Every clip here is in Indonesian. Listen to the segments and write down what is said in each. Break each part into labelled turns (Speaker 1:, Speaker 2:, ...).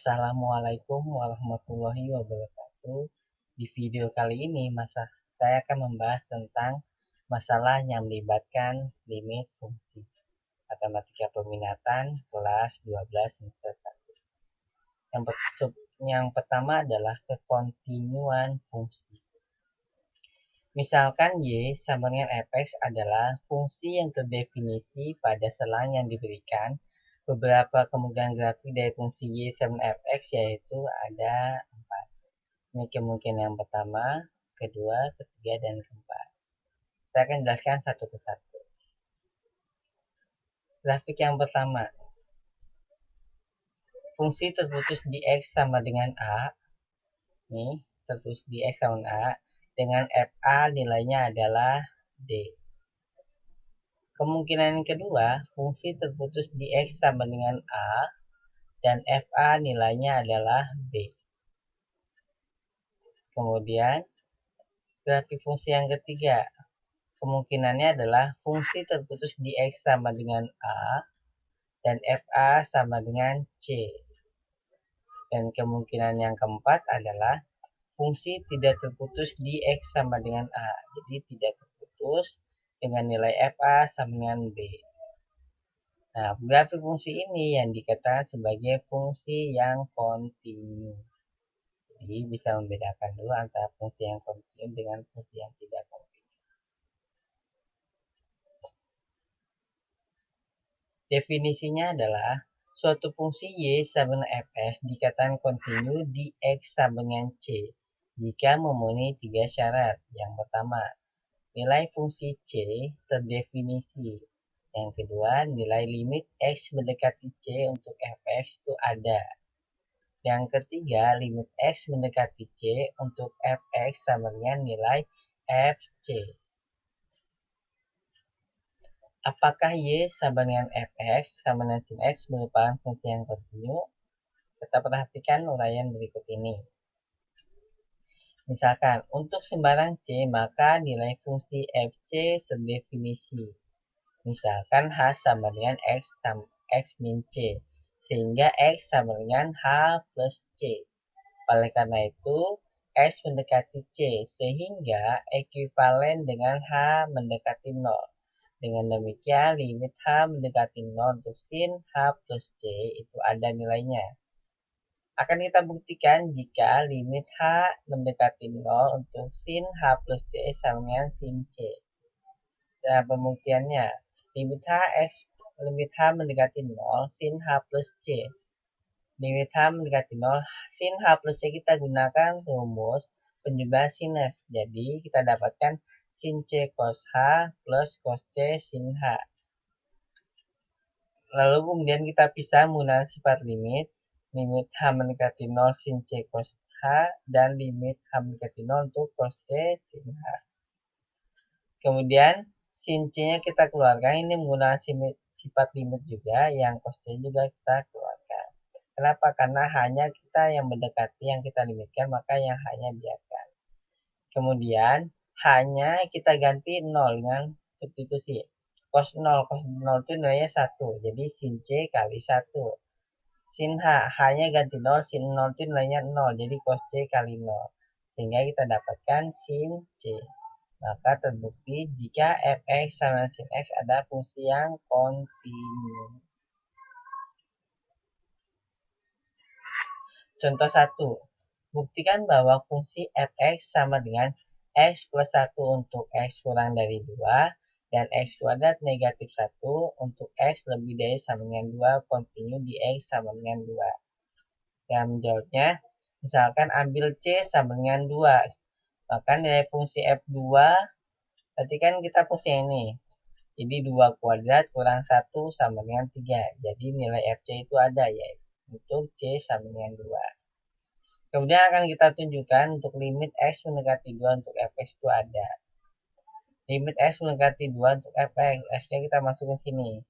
Speaker 1: Assalamualaikum warahmatullahi wabarakatuh. Di video kali ini saya akan membahas tentang masalah yang melibatkan limit fungsi. Matematika peminatan kelas 12 semester 1. Yang pertama adalah kekontinuan fungsi. Misalkan Y sama dengan fx adalah fungsi yang terdefinisi pada selang yang diberikan. Beberapa kemungkinan grafik dari fungsi Y sama fx yaitu ada 4. Ini kemungkinan yang pertama, kedua, ketiga, dan keempat. Saya akan jelaskan satu persatu. Grafik yang pertama, fungsi terputus di X sama dengan A. Nih, terputus di X sama dengan A. Dengan FA nilainya adalah D. Kemungkinan yang kedua, fungsi terputus di X sama dengan A. Dan FA nilainya adalah B. Kemudian, grafik fungsi yang ketiga, kemungkinannya adalah fungsi terputus di X sama dengan A dan FA sama dengan C. Dan kemungkinan yang keempat adalah fungsi tidak terputus di X sama dengan A. Jadi tidak terputus dengan nilai FA sama dengan B. Nah, grafik fungsi ini yang dikatakan sebagai fungsi yang kontinu. Jadi bisa membedakan dulu antara fungsi yang kontinu dengan fungsi yang tidak kontinu. Definisinya adalah suatu fungsi Y sama dengan fx dikatakan kontinu di X sama dengan C jika memenuhi 3 syarat. Yang pertama, nilai fungsi C terdefinisi. Yang kedua, nilai limit X mendekati C untuk fx itu ada. Yang ketiga, limit X mendekati C untuk fx sama dengan nilai fc. Apakah Y sama dengan fx sama dengan sin X merupakan fungsi yang kontinu? Kita perhatikan uraian berikut ini. Misalkan, untuk sembarang C, maka nilai fungsi fc terdefinisi. Misalkan H sama dengan X min C, sehingga X sama dengan H plus C. Oleh karena itu, X mendekati C, sehingga ekuivalen dengan H mendekati 0. Dengan demikian, limit H mendekati 0 untuk sin H plus C itu ada nilainya. Akan kita buktikan jika limit H mendekati 0 untuk sin H plus C sama dengan sin C. Nah, pembuktiannya, limit H mendekati 0, sin H plus C. Limit H mendekati 0, sin H plus C kita gunakan rumus penjumlahan sinus. Jadi, kita dapatkan sin C cos H plus cos C sin H. Lalu kemudian kita pisah menggunakan sifat limit. Limit H mendekati 0 sin C cos H dan limit H mendekati 0 untuk cos C sin H. Kemudian sin C-nya kita keluarkan. Ini menggunakan sifat limit juga, yang cos C juga kita keluarkan. Kenapa? Karena hanya kita yang mendekati yang kita limitkan, maka yang hanya biarkan. Kemudian hanya kita ganti 0 dengan substitusi. Cos 0 itu nilainya 1. Jadi sin C kali 1. Sin H, hanya ganti 0, sin 0 itu nilainya 0. Jadi cos C kali 0. Sehingga kita dapatkan sin C. Maka terbukti jika fx sama sin x ada fungsi yang kontinu. Contoh 1. Buktikan bahwa fungsi fx sama dengan x plus 1 untuk x kurang dari 2 dan x kuadrat negatif 1 untuk x lebih dari sama dengan 2 kontinu di x sama dengan 2. Dan menjawabnya, misalkan ambil C sama dengan 2. Maka nilai fungsi f2, berarti kan kita fungsi ini. Jadi 2 kuadrat kurang 1 sama dengan 3. Jadi nilai fc itu ada, yaitu untuk C sama dengan 2. Kemudian akan kita tunjukkan untuk limit X mendekati 2 untuk fx itu ada. Limit X mendekati 2 untuk fx, X-nya kita masukkan sini.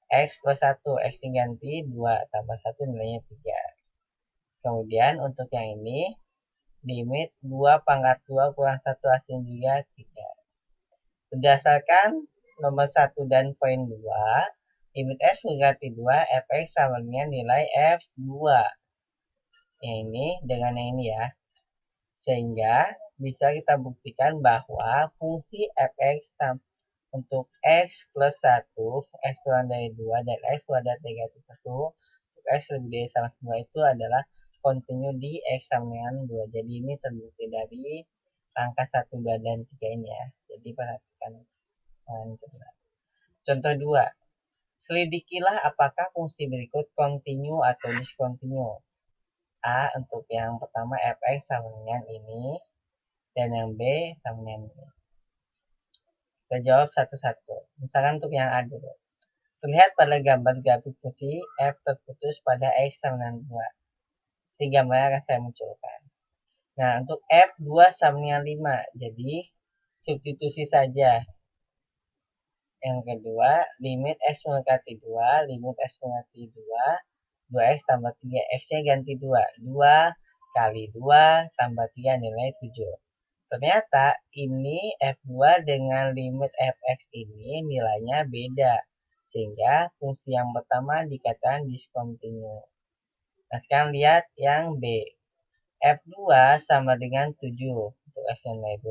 Speaker 1: X plus 1, X diganti 2 tambah 1 nilainya 3. Kemudian untuk yang ini, limit 2 pangkat 2 kurang 1 hasilnya juga 3. Berdasarkan nomor 1 dan poin 2, limit X mendekati 2, fx sama dengan nilai f2. yang ini dengan yang ini ya. Sehingga bisa kita buktikan bahwa fungsi fx untuk x plus 1, x kurang dari 2, dan x kuadrat negatif 1, untuk x lebih dari sama 2 itu adalah kontinu di x sama dengan 2. Jadi ini terbukti dari angka 1, 2, dan 3 ini ya. Jadi perhatikan. Contoh 2. Selidikilah apakah fungsi berikut kontinu atau diskontinu. A untuk yang pertama fx sama dengan ini, dan yang B sama dengan ini. Kita jawab satu-satu. Misalkan untuk yang A dulu. Terlihat pada gambar grafik fungsi f terputus pada x sama dengan 2. Ini gambarnya akan saya munculkan. Nah, untuk f 2 sama dengan 5. Jadi, substitusi saja. Yang kedua, limit x mendekati 2, limit x mendekati 2, 2x tambah 3, x-nya ganti 2. 2 kali 2 tambah 3 nilai 7. Ternyata ini f2 dengan limit fx ini nilainya beda. Sehingga fungsi yang pertama dikatakan diskontinu. Nah, sekarang lihat yang B. f2 sama dengan 7 untuk x nilai 2.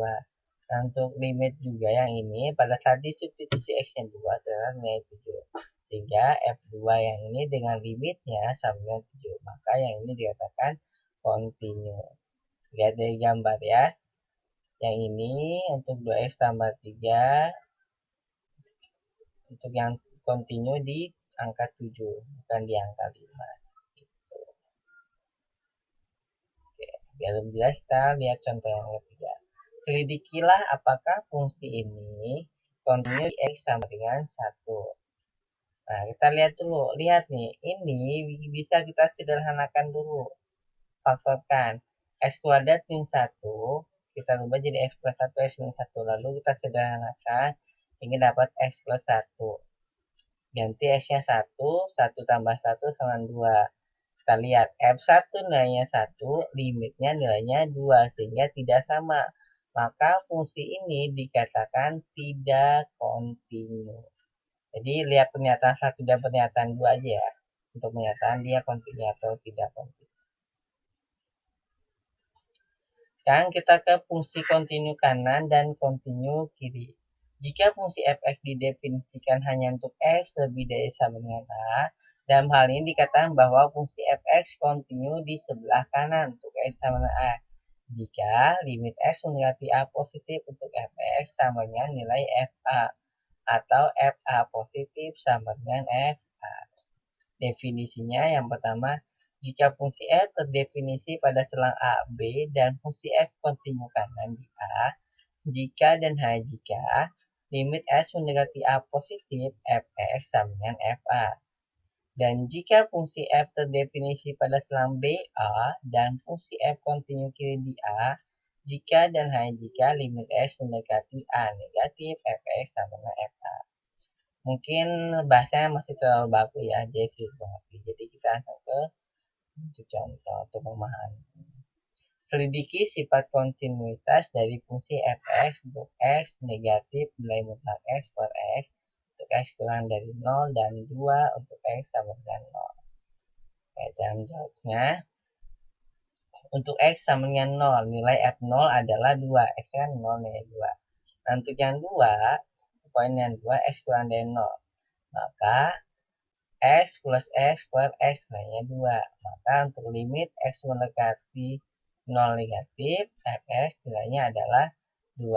Speaker 1: Nah, untuk limit juga yang ini pada saat disubstitusi x-nya 2 adalah nilai 7. Sehingga f2 yang ini dengan limitnya sama dengan 7. Maka yang ini dikatakan kontinu. Lihat dari gambar ya. Yang ini untuk 2x tambah 3. Untuk yang kontinu di angka 7. Bukan di angka 5. Gitu. Oke, biar lebih jelas kita lihat contoh yang ketiga. Selidikilah apakah fungsi ini kontinu di x sama dengan 1. Nah, kita lihat dulu. Lihat nih, ini bisa kita sederhanakan dulu. Faktorkan. X kuadrat min 1, kita rubah jadi x plus 1, x min 1. Lalu kita sederhanakan, sehingga dapat x plus 1. Ganti x-nya 1, 1 tambah 1 sama 2. Kita lihat, f1 nilainya 1, limitnya nilainya 2, sehingga tidak sama. Maka fungsi ini dikatakan tidak kontinu. Jadi lihat pernyataan 1 dan pernyataan 2 aja ya. Untuk pernyataan dia kontinu atau tidak kontinu. Sekarang kita ke fungsi kontinu kanan dan kontinu kiri. Jika fungsi fx didefinisikan hanya untuk x lebih dari sama dengan a, dalam hal ini dikatakan bahwa fungsi fx kontinu di sebelah kanan untuk x sama dengan a. Jika limit x mendekati a positif untuk fx sama dengan nilai fa, atau fa positif sama dengan fa. Definisinya yang pertama, jika fungsi f terdefinisi pada selang a, b, dan fungsi f kontinu kanan di a, jika dan hanya jika limit x mendekati a positif, fx sama dengan fa. Dan jika fungsi f terdefinisi pada selang b, a, dan fungsi f kontinu kiri di a, jika dan hanya jika limit x mendekati a negatif, fx sama dengan fa. Mungkin bahasanya masih terlalu baku ya, jadi sulit banget. Jadi kita langsung ke contoh untuk pemahaman. Selidiki sifat kontinuitas dari fungsi fx untuk x negatif nilai mutlak x per x untuk x kurang dari 0 dan 2 untuk x sama dengan 0. Oke, cara menjawabnya. Untuk x sama dengan 0, nilai f0 adalah 2. X kan 0 nilai 2. Nah, untuk yang 2, poin yang 2, x kurang dari 0. Maka x plus x per x nilainya 2. Maka untuk limit x mendekati 0 negatif, fx nilainya adalah 2.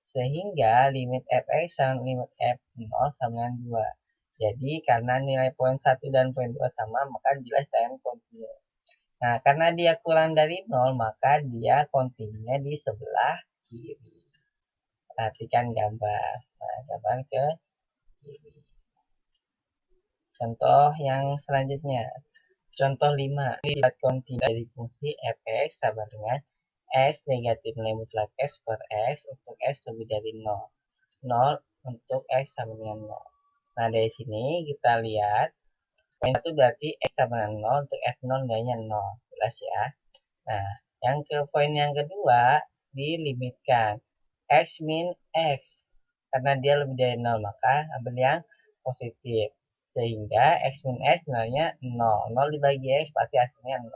Speaker 1: Sehingga limit fx sama limit f0 sama dengan 2. Jadi karena nilai poin 1 dan poin 2 sama, maka jelas dengan kontinu. Nah, karena dia kurang dari 0, maka dia kontinunya di sebelah kiri. Perhatikan gambar. Nah, gambar ke kiri. Contoh yang selanjutnya. Contoh 5. Sifat kontinu dari fungsi fx sama dengan x negatif nilai mutlak x per x untuk x lebih dari 0. 0 untuk x sama dengan 0. Nah, dari sini kita lihat poin 1 berarti x sama dengan 0 untuk f0 nilainya 0. Jelas ya. Nah, yang ke poin yang kedua dilimitkan x min x. Karena dia lebih dari 0, maka ambil yang positif. Sehingga x min x nilainya 0. 0 dibagi x pasti hasilnya 0.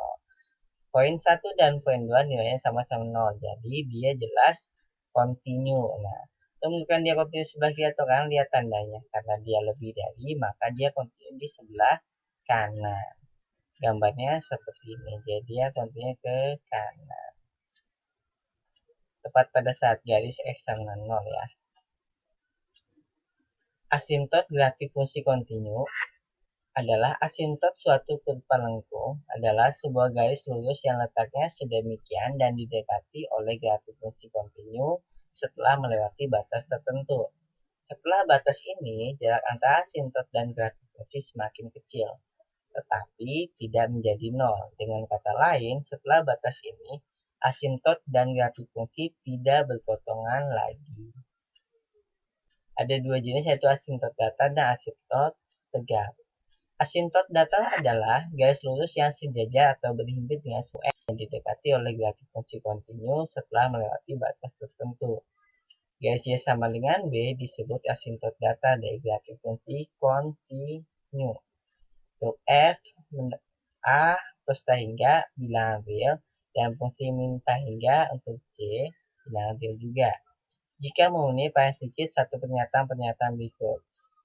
Speaker 1: Poin 1 dan poin 2 nilainya sama-sama 0. Jadi dia jelas continue. Nah, untuk menunjukkan dia continue sebelah kiri atau kanan, lihat tandanya. Karena dia lebih dari, maka dia continue di sebelah kanan. Gambarnya seperti ini. Jadi dia continue ke kanan. Tepat pada saat garis X sama 0 ya. Asintot grafik fungsi kontinu adalah asintot suatu kurva lengkung adalah sebuah garis lurus yang letaknya sedemikian dan didekati oleh grafik fungsi kontinu setelah melewati batas tertentu. Setelah batas ini, jarak antara asintot dan grafik fungsi semakin kecil, tetapi tidak menjadi nol. Dengan kata lain, setelah batas ini, asintot dan grafik fungsi tidak berpotongan lagi. Ada dua jenis, yaitu asintot datar dan asintot tegak. Asintot datar adalah garis lurus yang sejajar atau berhimpit dengan suhu X yang didekati oleh grafik fungsi kontinu setelah melewati batas tertentu. Garis Y sama dengan B disebut asintot datar dari grafik fungsi kontinu. Untuk F, A plus hingga bilangan real dan fungsi min hingga untuk C bilangan real juga. Jika memenuhi paling sedikit satu pernyataan berikut.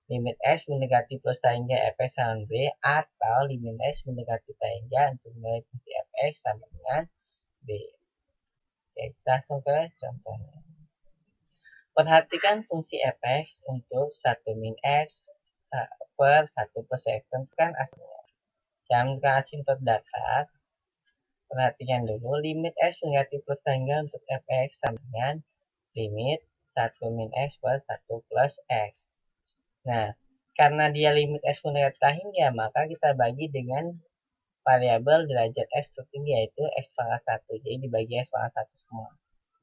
Speaker 1: Limit X mendekati plus hingga fx sama B atau limit X mendekati hingga untuk nilai fungsi fx sama dengan B. Oke, kita langsung ke contohnya. Perhatikan fungsi fx untuk 1 min X per 1 plus X. Tentukan asinnya. Cara asintot datar. Perhatikan dulu limit X mendekati plus hingga untuk fx sama dengan limit 1 min X per 1 plus X. Nah, karena dia limit X mendekati hingga, maka kita bagi dengan variabel derajat X tertinggi, yaitu X pangkat 1. Jadi dibagi X pangkat 1 semua.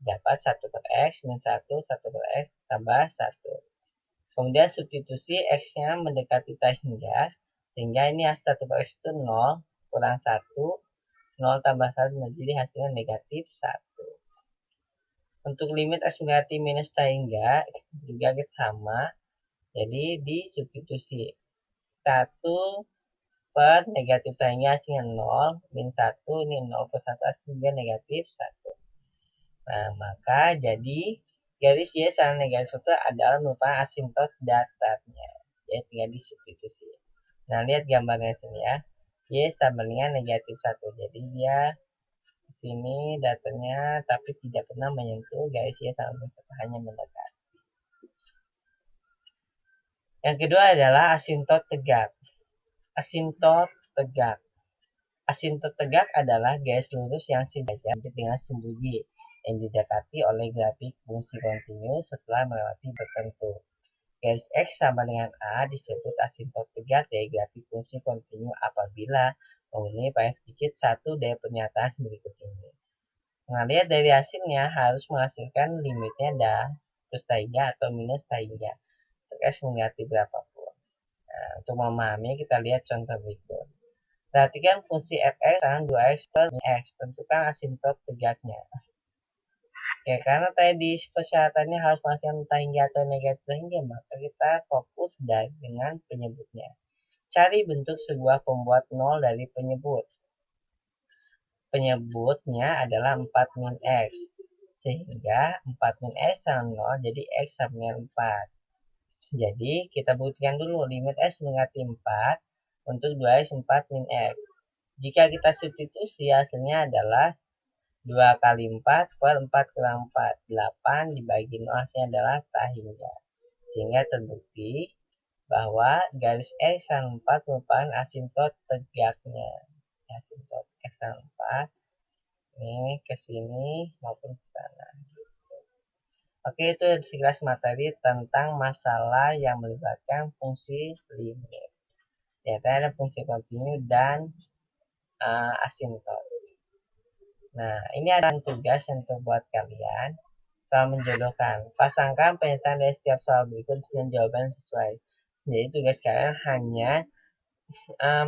Speaker 1: Dapat 1 per X, min 1, 1 per X, tambah 1. Kemudian substitusi X-nya mendekati hingga, sehingga ini 1 per X itu 0, kurang 1, 0 tambah 1, jadi hasilnya negatif 1. Untuk limit X mendekati minus hingga, juga sama. Jadi disubstitusi 1 per negatif hingga hasilnya 0, min 1, ini 0 per 1 hasilnya negatif 1. Nah, maka jadi garis Y sama negatif 1 adalah merupakan asintot datarnya. Ya, tinggal disubstitusi. Nah, lihat gambarnya sini ya. Y sama dengan negatif 1. Jadi dia di sini datarnya tapi tidak pernah menyentuh garis Y sama negatif 1, hanya mendekat. Yang kedua adalah asintot tegak. Asintot tegak. Asintot tegak adalah garis lurus yang sejajar dengan sembunyi yang didekati oleh grafik fungsi kontinu setelah melewati tertentu. Garis X sama dengan A disebut asintot tegak dari grafik fungsi kontinu apabila memenuhi paling sedikit satu dari pernyataan berikut ini. Nah, lihat dari hasilnya harus menghasilkan limitnya dah plus hingga atau minus hingga. X negatif berapapun. Nah, untuk memahami kita lihat contoh berikut. Perhatikan fungsi fx sama 2x per x. Tentukan asintot tegaknya. Ya, karena tadi persyaratannya harus menghasilkan hingga atau negatif hingga, maka kita fokus dengan penyebutnya. Cari bentuk sebuah pembuat 0 dari penyebut. Penyebutnya adalah 4 min x. Sehingga 4 min x sama 0, jadi x sama dengan 4. Jadi kita buktikan dulu limit X mendekati 4 untuk 2X 4 min X. Jika kita substitusi hasilnya adalah 2 kali 4 per 4 kurang 4. 8 dibagi 0 hasilnya adalah hingga. Sehingga terbukti bahwa garis X sama 4 merupakan asintot tegaknya. Asintot X sama 4 ini ke sini maupun ke sana. Oke, itu sekilas materi tentang masalah yang melibatkan fungsi limit. Ya, tadi ada fungsi kontinu dan asintot. Nah, ini ada tugas untuk buat kalian. Soal menjodohkan. Pasangkan pernyataan dari setiap soal berikut dengan jawaban sesuai. Jadi tugas kalian hanya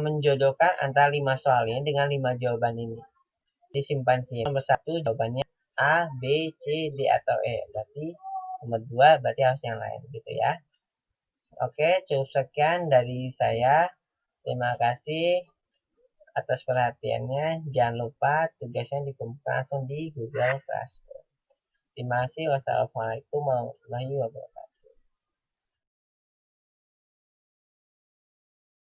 Speaker 1: menjodohkan antara 5 soal ini dengan 5 jawaban ini. Disimpan sini. Nomor 1 jawabannya A, B, C, D, atau E. Berarti nomor 2 berarti harus yang lain gitu ya. Oke, cukup sekian dari saya. Terima kasih. atas perhatiannya. Jangan lupa tugasnya dikumpulkan langsung di Google Classroom. Terima kasih. Wassalamualaikum warahmatullahi wabarakatuh.